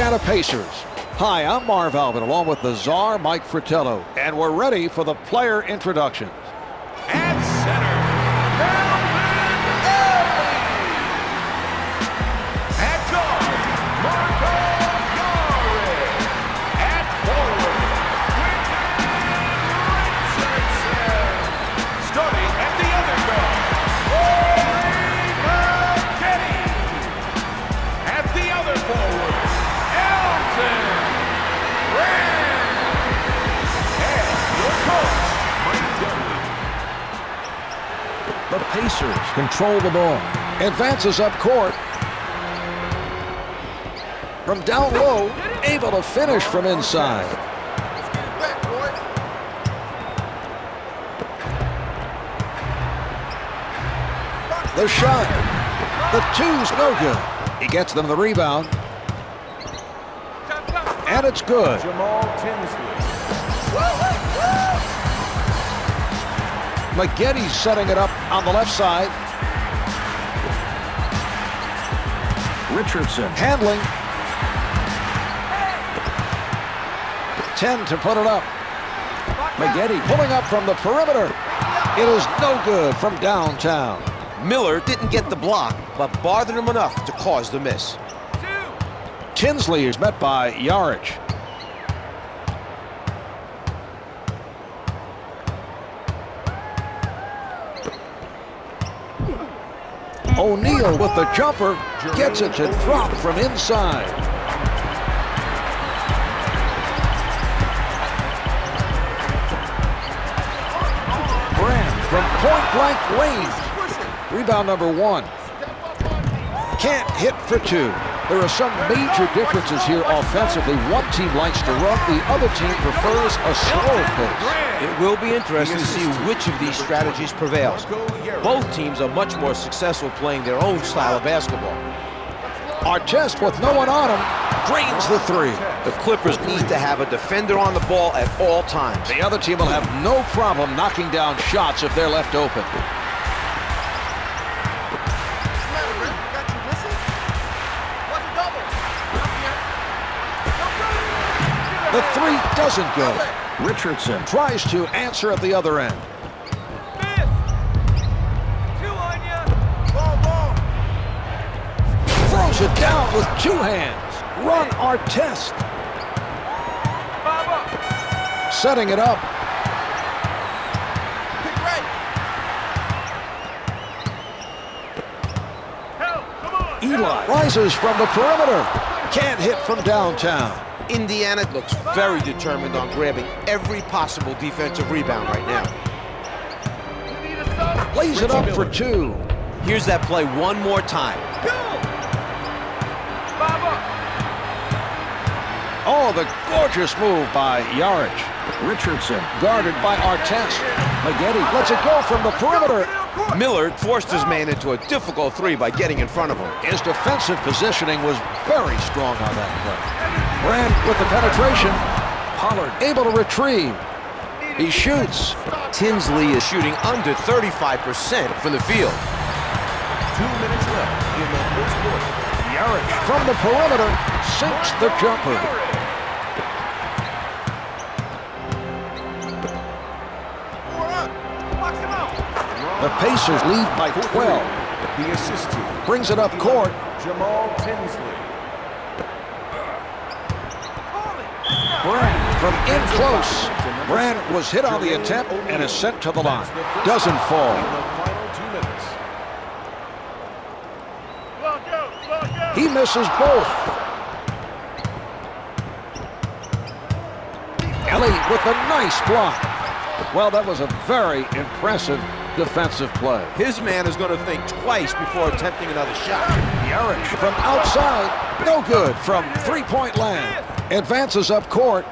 Indiana Pacers. Hi, I'm Marv Alvin, along with the czar, Mike Fratello, and we're ready for the player introductions. At center, at guard, Marco Yarick. At forward, Richardson. Starting at the other guard, Maggette. At the other forward, Elton Brand. And your coach, Mike Dunleavy. The Pacers control the ball. Advances up court. From down low, able to finish from inside. The shot. The two's no good. He gets them the rebound. And it's good. Jamal Tinsley. Maggette's setting it up on the left side. Richardson handling. 10 to put it up. Maggette pulling up from the perimeter. It is no good from downtown. Miller didn't get the block, but bothered him enough to cause the miss. Tinsley is met by Yarick. O'Neal with the jumper, gets it to drop from inside. Brand from point-blank range. Rebound number 1. Can't hit for 2. There are some major differences here offensively. One team likes to run, the other team prefers a slower pace. It will be interesting to see which of these strategies prevails. Both teams are much more successful playing their own style of basketball. Artest with no one on him, drains the 3. The Clippers need to have a defender on the ball at all times. The other team will have no problem knocking down shots if they're left open. The 3 doesn't go. Richardson tries to answer at the other end. Throws it down with 2 hands. Run Artest. Setting it up. Eli rises from the perimeter. Can't hit from downtown. Indiana looks very determined on grabbing every possible defensive rebound right now. Lays it up for 2. Here's that play one more time. Oh, the gorgeous move by Yarick. Richardson guarded by Artest. Maggette lets it go from the perimeter. Miller forced his man into a difficult 3 by getting in front of him. His defensive positioning was very strong on that play. Brand with the penetration. Pollard able to retrieve. He shoots. Tinsley is shooting under 35% from the field. 2 minutes left in the first quarter. Yarick from the perimeter sinks the jumper. The Pacers lead by 12. The assist to Brings it up court. Jamal Tinsley. Brand from in close. Brand was hit on the attempt and is sent to the line. Doesn't fall. In the final 2 minutes. He misses both. Ellie with a nice block. Well, that was a very impressive defensive play. His man is going to think twice before attempting another shot. Yarick from outside. No good from three-point land. Advances up court.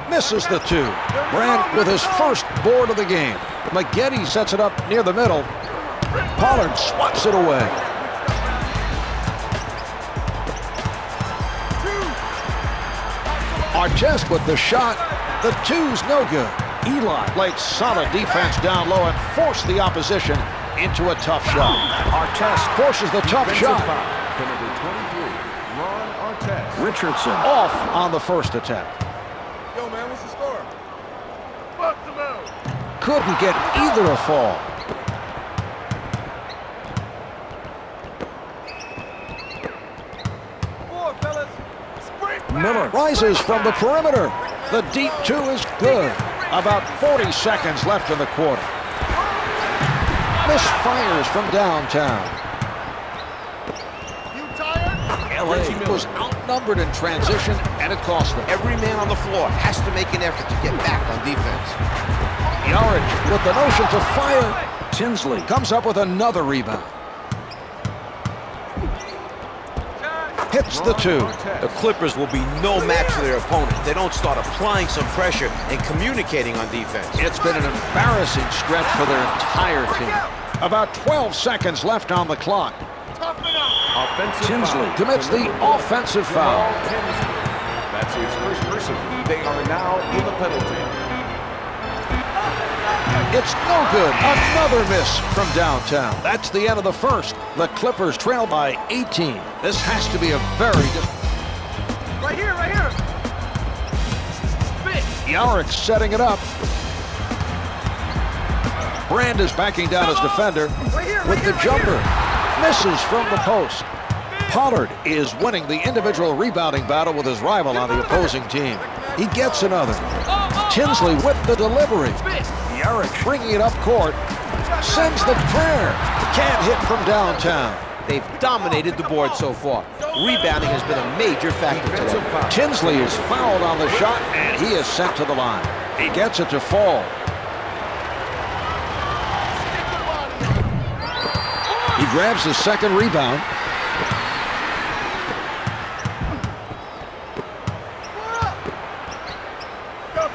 Misses the 2. Brand with his first board of the game. Maggette sets it up near the middle. Pollard swats it away. Artest with the shot. The 2's no good. Eli played solid defense down low and forced the opposition into a tough shot. Artest Forces the tough shot. To number 23, Ron Artest. Richardson off on the first attempt. Yo, man, what's the score? Fuck the move. Couldn't get either a fall. Miller rises from the perimeter. The deep two is good. About 40 seconds left in the quarter. Misfires from downtown. LA was outnumbered in transition, and it cost them. Every man on the floor has to make an effort to get back on defense. Yarich with the notion to fire. Tinsley comes up with another rebound. Hits the two. The Clippers will be no match for their opponent. They don't start applying some pressure and communicating on defense. It's been an embarrassing stretch for their entire team. About 12 seconds left on the clock. Tinsley commits the offensive foul. That's his first person. They are now in the penalty. It's no good. Another miss from downtown. That's the end of the first. The Clippers trail by 18. This has to be a very... Right here, right here. Yarich setting it up. Brand is backing down his defender with the jumper. Misses from the post. Pollard is winning the individual rebounding battle with his rival on the opposing team. He gets another. Tinsley with the delivery. Yarich bringing it up court. Sends the prayer. Can't hit from downtown. They've dominated the board so far. Rebounding has been a major factor today. Tinsley is fouled on the shot, and he is sent to the line. He gets it to fall. He grabs his second rebound.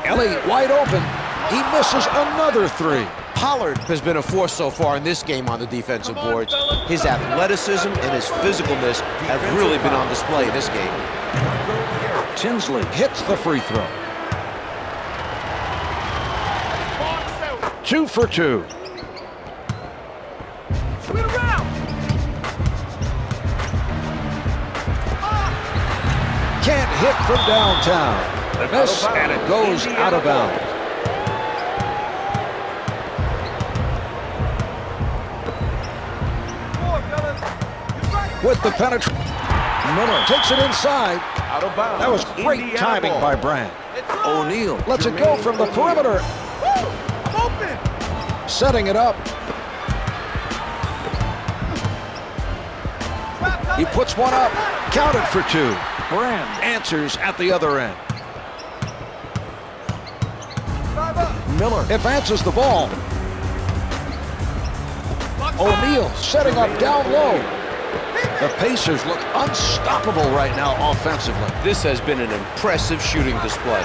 Ellie wide open. He misses another three. Pollard has been a force so far in this game on the defensive boards. His athleticism and his physicalness have really been on display in this game. Tinsley hits the free throw. 2 for 2. Can't hit from downtown. The miss, and it goes out of bounds. With the penetration, Miller takes it inside. Out of bounds. That was great timing by Brand. O'Neal lets it go from the perimeter. I'm open. Setting it up. He puts one up. Counted for 2. Brand answers at the other end. Miller advances the ball. O'Neal setting up down low. The Pacers look unstoppable right now offensively. This has been an impressive shooting display.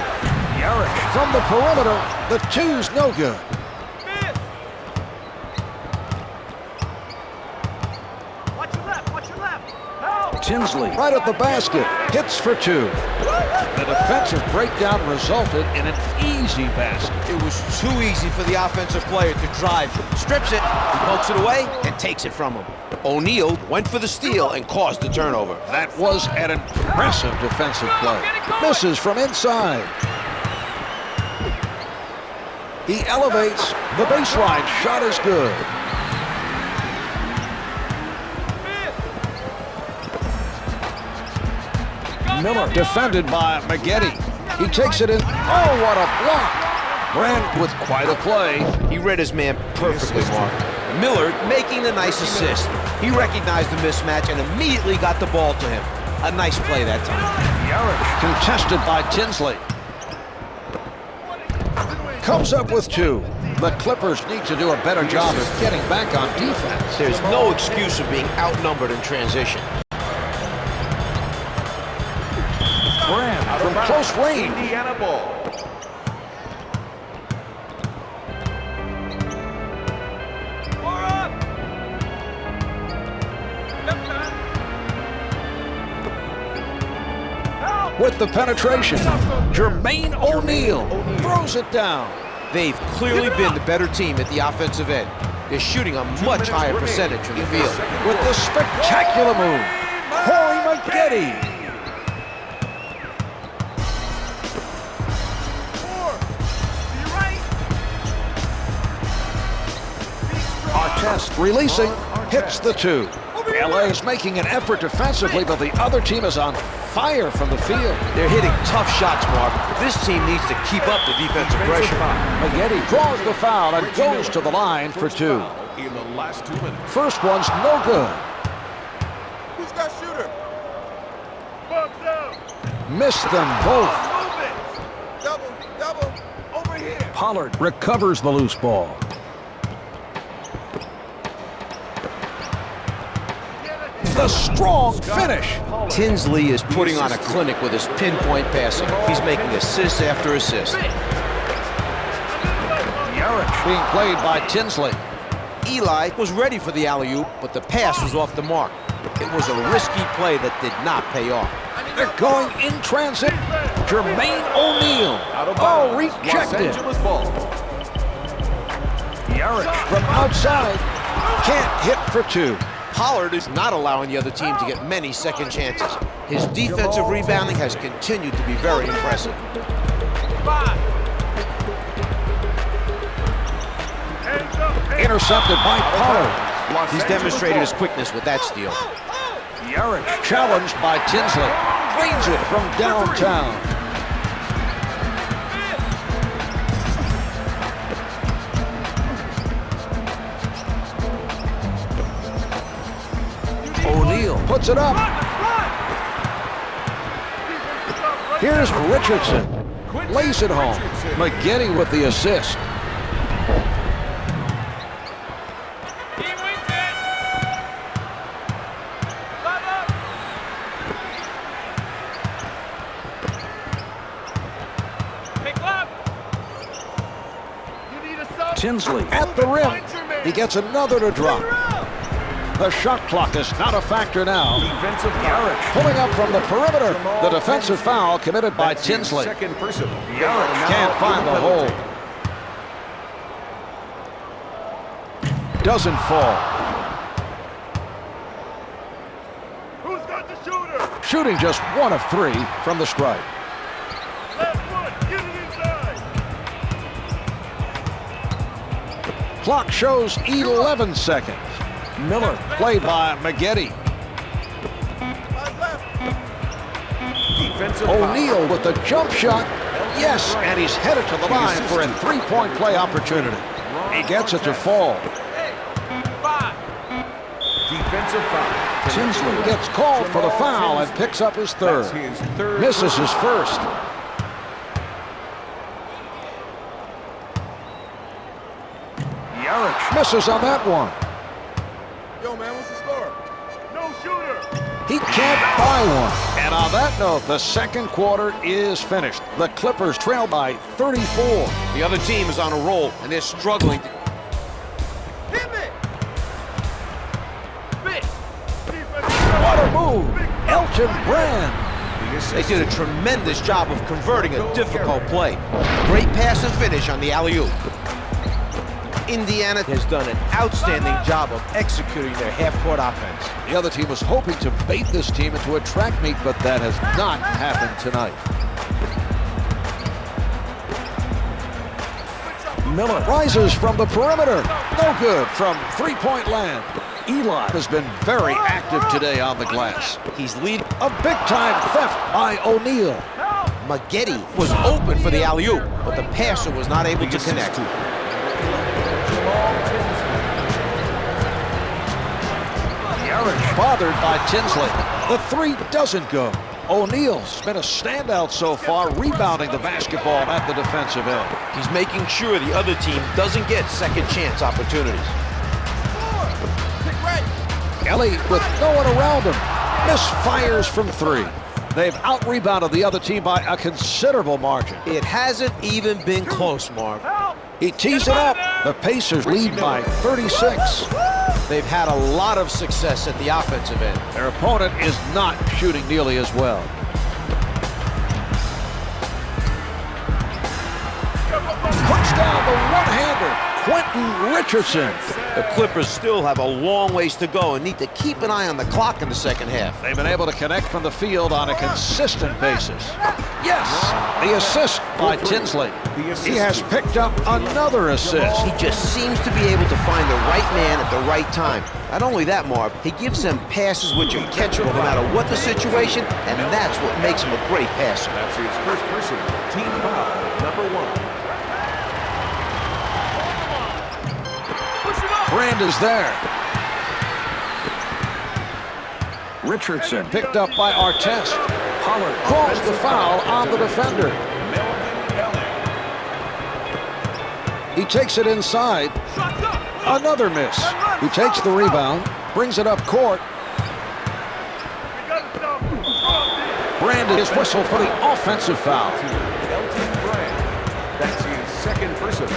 Yarich from the perimeter. The two's no good. Watch your left, watch your left. Tinsley right at the basket. Hits for 2. The defensive breakdown resulted in an easy basket. It was too easy for the offensive player to drive. Strips it, he pokes it away, and takes it from him. O'Neal went for the steal and caused the turnover. That was an impressive defensive play. Misses from inside. He elevates. The baseline shot is good. Miller defended by Maggette. He takes it in. Oh, what a block. Brand with quite a play. He read his man perfectly, Mark. Miller making the nice assist. He recognized the mismatch and immediately got the ball to him. A nice play that time. Yarich contested by Tinsley. Comes up with 2. The Clippers need to do a better job of getting back on defense. There's no excuse of being outnumbered in transition. Brand from close range. Indiana ball. With the penetration, Jermaine O'Neal throws it down. They've clearly been the better team at the offensive end. is shooting a much higher percentage from the field. With the spectacular move, Corey Maggette. Artest releasing, hits the 2. LA is making an effort defensively, but the other team is on fire from the field. They're hitting tough shots, Mark. This team needs to keep up the defensive pressure. Maggette draws the foul and goes to the line for 2. In the last 2 minutes. First one's no good. Who's got shooter? Missed them both. Double, over here. Pollard recovers the loose ball. The strong finish. Tinsley is putting on a clinic with his pinpoint passing. He's making assist after assist. Yarich being played by Tinsley. Eli was ready for the alley-oop, but the pass was off the mark. It was a risky play that did not pay off. They're going in transit. Jermaine O'Neal. Oh, rejected. Yarich from outside. Can't hit for 2. Pollard is not allowing the other team to get many second chances. His defensive rebounding has continued to be very impressive. Intercepted by Pollard. He's demonstrated his quickness with that steal. Yarich challenged by Tinsley. Drains it from downtown. O'Neal puts it up. Here's Richardson. Lays it home. Maggette with the assist. Tinsley at the rim. He gets another to drop. The shot clock is not a factor now. Defensive Yarich pulling up from the perimeter. The defensive foul committed by Tinsley. Second personal. Yarich can't find the hole. Doesn't fall. Who's got the shooter? Shooting just 1 of 3 from the stripe. Last one, get it inside. Clock shows 11 seconds. Miller played by Maggette. O'Neal with the jump shot. Yes, and he's headed to the line for a 3-point play opportunity. He gets it to fall. Defensive foul. Tinsley gets called for the foul and picks up his third. That's his third. Misses his first. Yarich misses on that one. Yo, man, what's the score? No shooter. He can't buy one. And on that note, the second quarter is finished. The Clippers trail by 34. The other team is on a roll, and they're struggling to... Hit me. What a move. Elton Brand. They did a tremendous job of converting a difficult play. Great pass and finish on the alley-oop. Indiana has done an outstanding job of executing their half-court offense. The other team was hoping to bait this team into a track meet, but that has not happened tonight. Miller rises from the perimeter. No good from three-point land. Eli has been very active today on the glass. He's leading. A big-time theft by O'Neal. Maggette was open for the alley-oop, but the passer was not able to connect. Yarich bothered by Tinsley. The 3 doesn't go. O'Neal's been a standout so far, rebounding the basketball at the defensive end. He's making sure the other team doesn't get second chance opportunities. Kelly with no one around him. Misfires from 3. They've out-rebounded the other team by a considerable margin. It hasn't even been close, Marv. He tees it up. The Pacers lead by 36. They've had a lot of success at the offensive end. Their opponent is not shooting nearly as well. Puts down the one-hander, Quentin Richardson. The Clippers still have a long ways to go and need to keep an eye on the clock in the second half. They've been able to connect from the field on a consistent basis. Yes, the assist by Tinsley. He has picked up another assist. He just seems to be able to find the right man at the right time. Not only that, Marv, he gives them passes which are catchable no matter what the situation, and that's what makes him a great passer. That's his first person. Team foul, number 1. Brand is there. Richardson picked up by Artest. Pollard calls the foul on the defender. He takes it inside. Another miss. He takes the rebound, brings it up court. Brand is whistled for the offensive foul. That's his second person.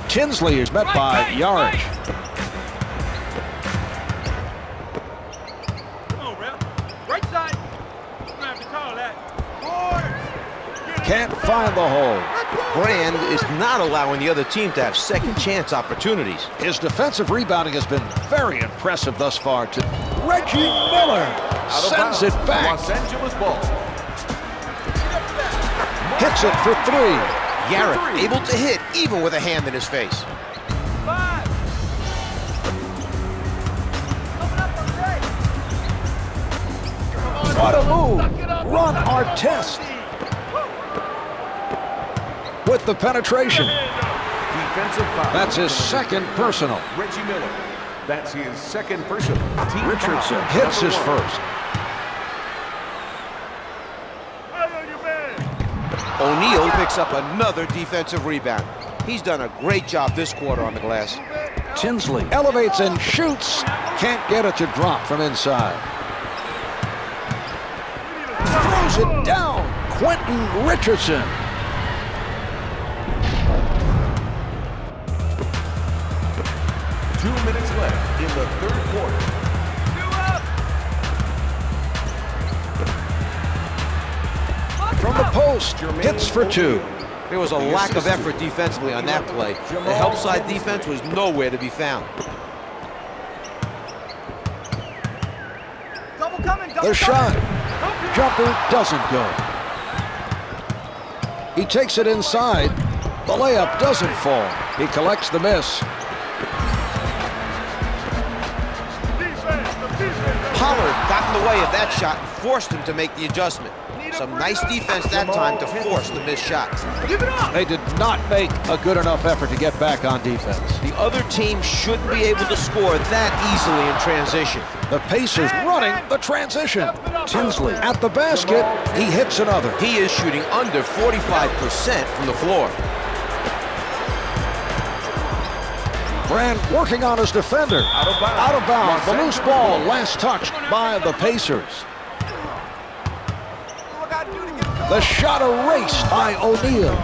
Tinsley is met by Yarich. Come on, Rep. Right side. You have to call that. Can't find the hole. Brand is not allowing the other team to have second chance opportunities. His defensive rebounding has been very impressive thus far. Reggie Miller sends it back. Los Angeles ball. Hits it for 3. Garrett able to hit even with a hand in his face. What a move. Run Artest. With the penetration. Defensive foul. That's his second personal. Reggie Miller. That's his second person. Team Richardson foul, hits his number 1. first. O'Neal picks up another defensive rebound. He's done a great job this quarter on the glass. Tinsley elevates and shoots. Can't get it to drop from inside. Throws it down. Quentin Richardson. Two minutes left in the third quarter. From the post, hits for 2. There was a lack of effort defensively on that play. The help side defense was nowhere to be found. The shot. Jumper doesn't go. He takes it inside. The layup doesn't fall. He collects the miss. Pollard got in the way of that shot and forced him to make the adjustment. Some nice defense that time to force the missed shots. They did not make a good enough effort to get back on defense. The other team shouldn't be able to score that easily in transition. The Pacers running the transition. Tinsley at the basket. He hits another. He is shooting under 45% from the floor. Brand working on his defender. Out of bounds. The loose ball last touched by the Pacers. The shot erased by O'Neal.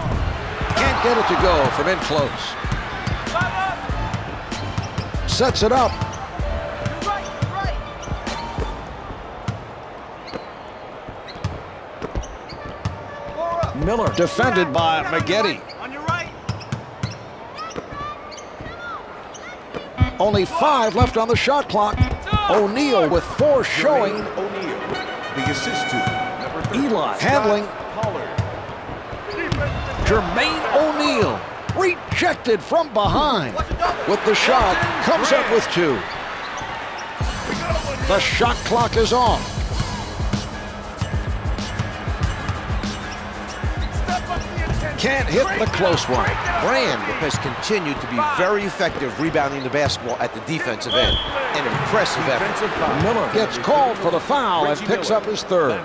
Can't get it to go from in close. Sets it up. Miller defended by Maggette. Only 5 left on the shot clock. O'Neal with 4 showing. O'Neal. The assist to number 30. Eli handling. Pollard. Jermaine O'Neal rejected from behind. With the shot, comes up with 2. The shot clock is on. Can't hit the close one. Brand has continued to be very effective rebounding the basketball at the defensive end. An impressive effort. Defensive foul. Miller gets called for the foul and picks up his 3rd.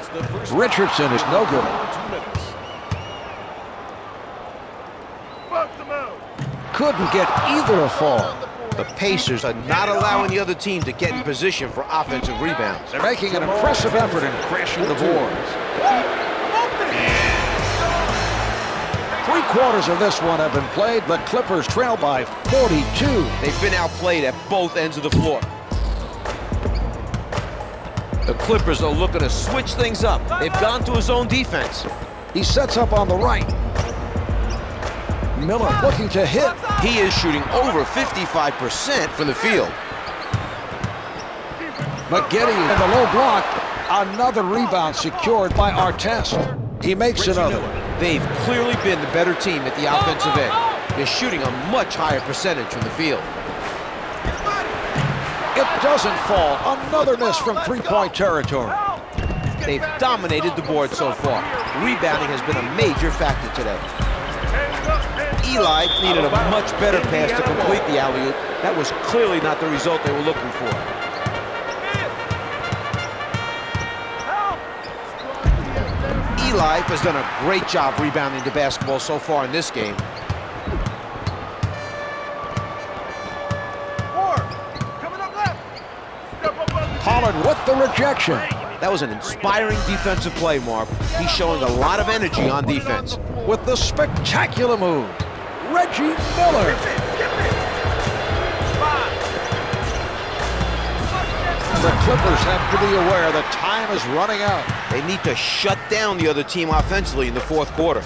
Richardson is no good. 2 minutes. Couldn't get either to fall. The Pacers are not allowing the other team to get in position for offensive rebounds. They're making an impressive effort in crashing the boards. 3/4 of this one have been played. The Clippers trail by 42. They've been outplayed at both ends of the floor. The Clippers are looking to switch things up. They've gone to his own defense. He sets up on the right. Miller looking to hit. He is shooting over 55% from the field. McGetty in the low block. Another rebound secured by Artest. He makes another. They've clearly been the better team at the offensive end. They're shooting a much higher percentage from the field. It doesn't fall. Another miss from three-point territory. They've dominated the board so far. Rebounding has been a major factor today. Eli needed a much better pass to complete the alley-oop. That was clearly not the result they were looking for. Eli has done a great job rebounding the basketball so far in this game. Pollard with the rejection. That was an inspiring defensive play, Marv. He's showing a lot of energy on defense. With the spectacular move, Reggie Miller. The Clippers have to be aware that time is running out. They need to shut down the other team offensively in the fourth quarter.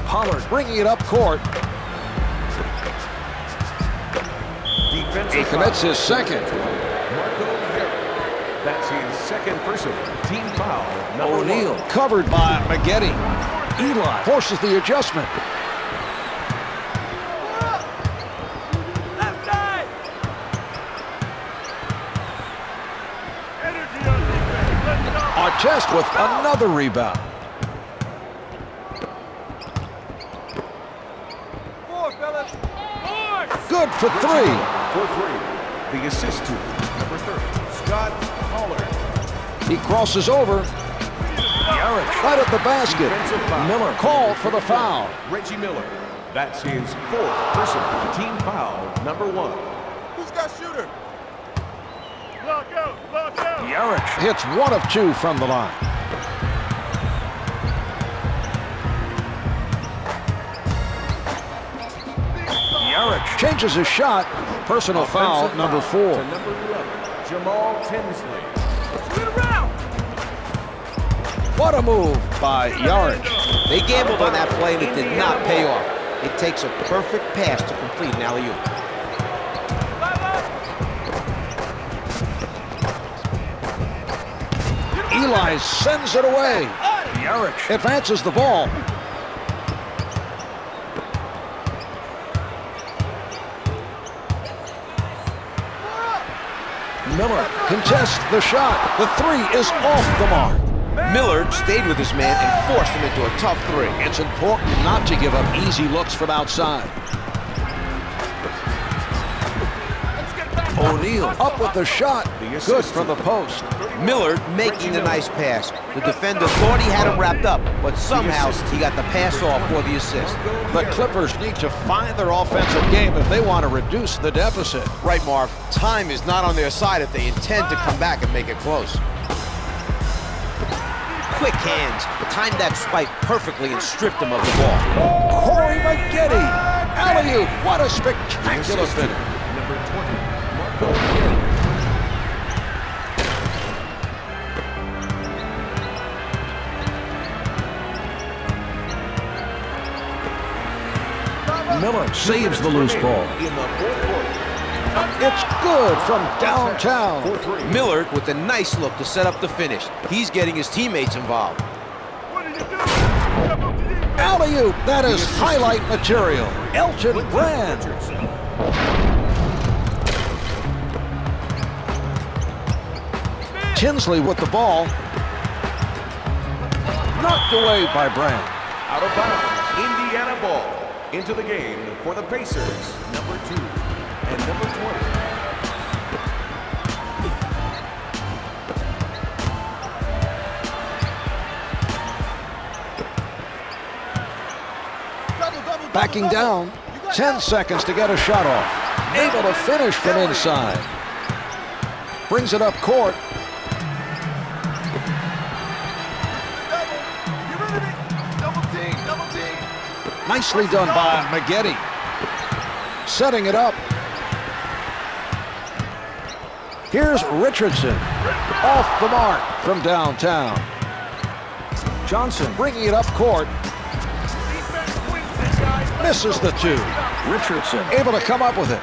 Pollard bringing it up court. He commits his second. That's his second personal team foul. O'Neal covered by McGetty. Eli forces the adjustment. Artest with another rebound. Good for three. For three. The assist to number 30, Scott Pollard. He crosses over. Yarich right at the basket. Miller called for the foul. Reggie Miller. That's his fourth personal team foul, number 1. Who's got shooter? Lock out, lock out. Yarich hits 1 of 2 from the line. Yarich changes his shot. Personal foul, number 4. To number 11, Jamal Tinsley. What a move by Yarich. They gambled on that play and it did not pay off. It takes a perfect pass to complete an alley-oop. Eli sends it away. Yarich advances the ball. Miller contests the shot. The three is off the mark. Miller stayed with his man and forced him into a tough three. It's important not to give up easy looks from outside. O'Neal up with the shot. Good from the post. Miller making the nice pass. The defender thought he had him wrapped up, but somehow he got the pass off for the assist. The Clippers need to find their offensive game if they want to reduce the deficit. Right, Marv. Time is not on their side if they intend to come back and make it close. Quick hands, timed that spike perfectly and stripped him of the ball. Corey McGetty, alley-oop, what a spectacular finish. Number 20, Marco Hill. Miller saves the loose ball. In the fourth quarter. It's good from downtown. Miller with a nice look to set up the finish. He's getting his teammates involved. Alley-oop, that is highlight material. Elton Brand. Tinsley with the ball. Knocked away by Brand. Out of bounds, Indiana ball. Into the game for the Pacers, number 2 and number 20. Backing down, 10 seconds to get a shot off. Able to finish from inside. Brings it up court. Nicely done by McGetty. Setting it up. Here's Richardson. Off the mark from downtown. Johnson bringing it up court. misses the two. Richardson able to come up with it.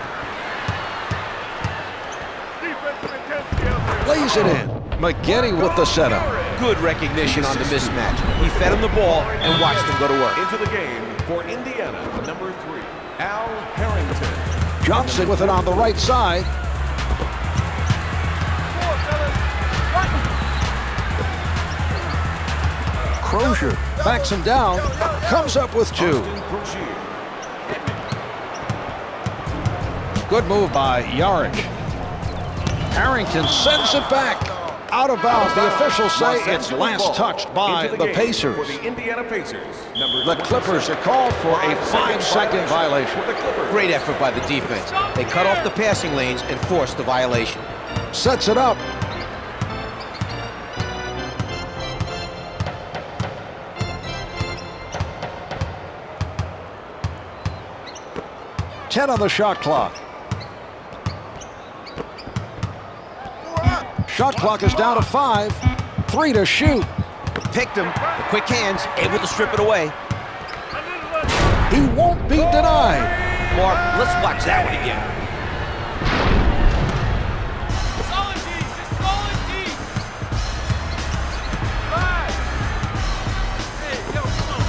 Defensive intensity out there. Lays it in. McGinty with the setup. Good recognition on the mismatch. He fed him the ball and watched him go to work. Into the game for Indiana, number 3, Al Harrington. Johnson with it on the right side. Crozier backs him down. Comes up with two. Austin Crozier. Good move by Yarich. Harrington sends it back. Out of bounds. The officials say it's last touched by Into the game Pacers. For the Indiana Pacers, number The Clippers are called for a 5-second violation. For the Clippers. Great effort by the defense. They cut off the passing lanes and forced the violation. Sets it up. Ten on the shot clock. Shot clock is down to 5. 3 to shoot. Picked him. The quick hands, able to strip it away. He won't be denied. Mark, let's watch that one again. Solid D, just solid D. 5. Hey, yo, come on.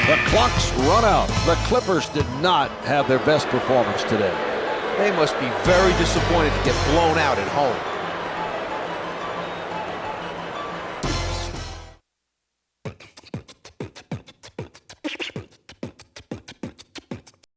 The clock's run out. The Clippers did not have their best performance today. They must be very disappointed to get blown out at home.